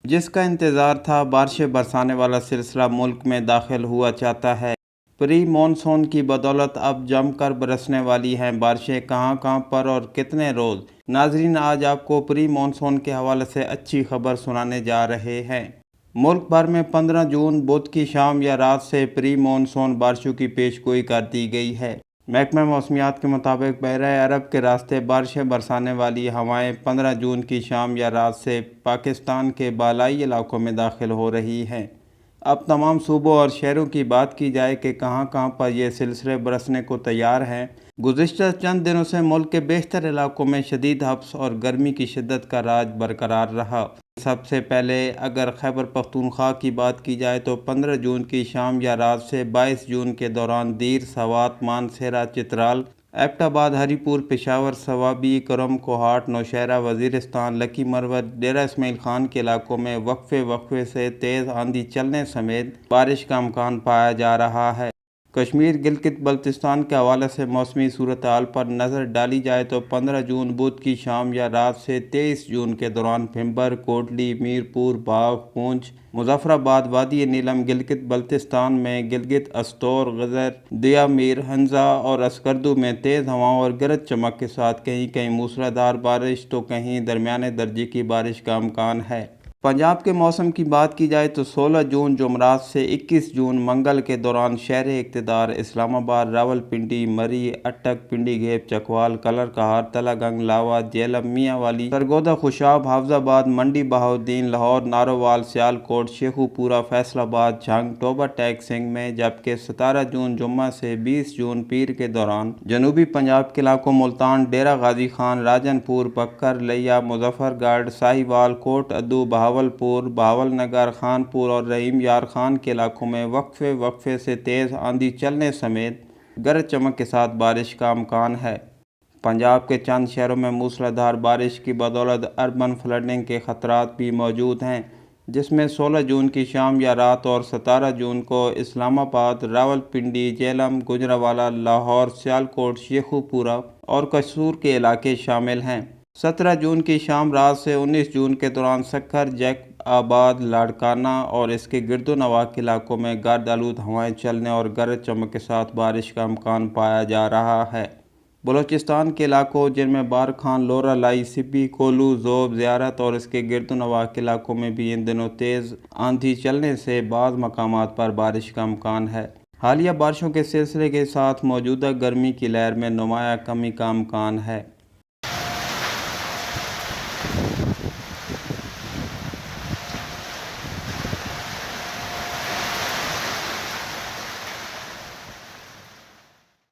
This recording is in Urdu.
جس کا انتظار تھا، بارشیں برسانے والا سلسلہ ملک میں داخل ہوا چاہتا ہے۔ پری مون سون کی بدولت اب جم کر برسنے والی ہیں بارشیں کہاں کہاں پر اور کتنے روز۔ ناظرین، آج آپ کو پری مون کے حوالے سے اچھی خبر سنانے جا رہے ہیں۔ ملک بھر میں 15 جون بدھ کی شام یا رات سے پری مون بارشوں کی پیش گوئی کر دی گئی ہے۔ محکمہ موسمیات کے مطابق بحیرہ عرب کے راستے بارشیں برسانے والی ہوائیں 15 جون کی شام یا رات سے پاکستان کے بالائی علاقوں میں داخل ہو رہی ہیں۔ اب تمام صوبوں اور شہروں کی بات کی جائے کہ کہاں کہاں پر یہ سلسلے برسنے کو تیار ہیں۔ گزشتہ چند دنوں سے ملک کے بیشتر علاقوں میں شدید ہبس اور گرمی کی شدت کا راج برقرار رہا۔ سب سے پہلے اگر خیبر پختونخوا کی بات کی جائے تو 15 جون کی شام یا رات سے 22 جون کے دوران دیر، سوات، مانسہرہ، چترال، ایبٹ آباد، ہری پور، پشاور، صوابی، کرم، کوہاٹ، نوشہرہ، وزیرستان، لکی مروت، ڈیرہ اسماعیل خان کے علاقوں میں وقفے سے تیز آندھی چلنے سمیت بارش کا امکان پایا جا رہا ہے۔ کشمیر، گلگت بلتستان کے حوالے سے موسمی صورتحال پر نظر ڈالی جائے تو 15 جون بدھ کی شام یا رات سے 23 جون کے دوران بھمبر، کوٹلی، میرپور، باغ، پونچھ، مظفر آباد، وادی نیلم، گلگت بلتستان میں گلگت، استور، غزر، دیا میر، ہنزا اور اسکردو میں تیز ہواؤں اور گرج چمک کے ساتھ کہیں کہیں موسلا دھار بارش تو کہیں درمیانے درجے کی بارش کا امکان ہے۔ پنجاب کے موسم کی بات کی جائے تو 16 جون جمعرات سے 21 جون منگل کے دوران شہر اقتدار اسلام آباد، راول پنڈی، مری، اٹک، پنڈی گیپ، چکوال، کلر کہار، تلہ گنگ، لاوا، جہلم، میاں والی، سرگودا، خوشاب، حافظ آباد، منڈی بہاؤالدین، لاہور، نارووال، سیالکوٹ، شیخو پورہ، فیصل آباد، جھنگ، ٹوبہ ٹیک سنگھ میں، جبکہ 17 جون جمعہ سے 20 جون پیر کے دوران جنوبی پنجاب کے علاقوں ملتان، ڈیرہ غازی خان، راجن پور، بکر، لیا، مظفر گڑھ، ساہیوال، کوٹ ادو، بہاولپور، بہاول نگر، خانپور اور رحیم یار خان کے علاقوں میں وقفے سے تیز آندھی چلنے سمیت گرج چمک کے ساتھ بارش کا امکان ہے۔ پنجاب کے چند شہروں میں موسلا دھار بارش کی بدولت اربن فلڈنگ کے خطرات بھی موجود ہیں، جس میں 16 جون کی شام یا رات اور 17 جون کو اسلام آباد، راول پنڈی، جہلم، گوجرانوالہ، لاہور، سیالکوٹ، شیخو پورہ اور قصور کے علاقے شامل ہیں۔ 17 جون کی شام رات سے 19 جون کے دوران سکھر، جیک آباد، لاڑکانہ اور اس کے گرد و نواح کے علاقوں میں گرد آلود ہوائیں چلنے اور گرج چمک کے ساتھ بارش کا امکان پایا جا رہا ہے۔ بلوچستان کے علاقوں جن میں بارکھان، لورا لائی، سبی، کولو، ذوب، زیارت اور اس کے گرد و نواح کے علاقوں میں بھی ان دنوں تیز آندھی چلنے سے بعض مقامات پر بارش کا امکان ہے۔ حالیہ بارشوں کے سلسلے کے ساتھ موجودہ گرمی کی لہر میں نمایاں کمی کا امکان ہے۔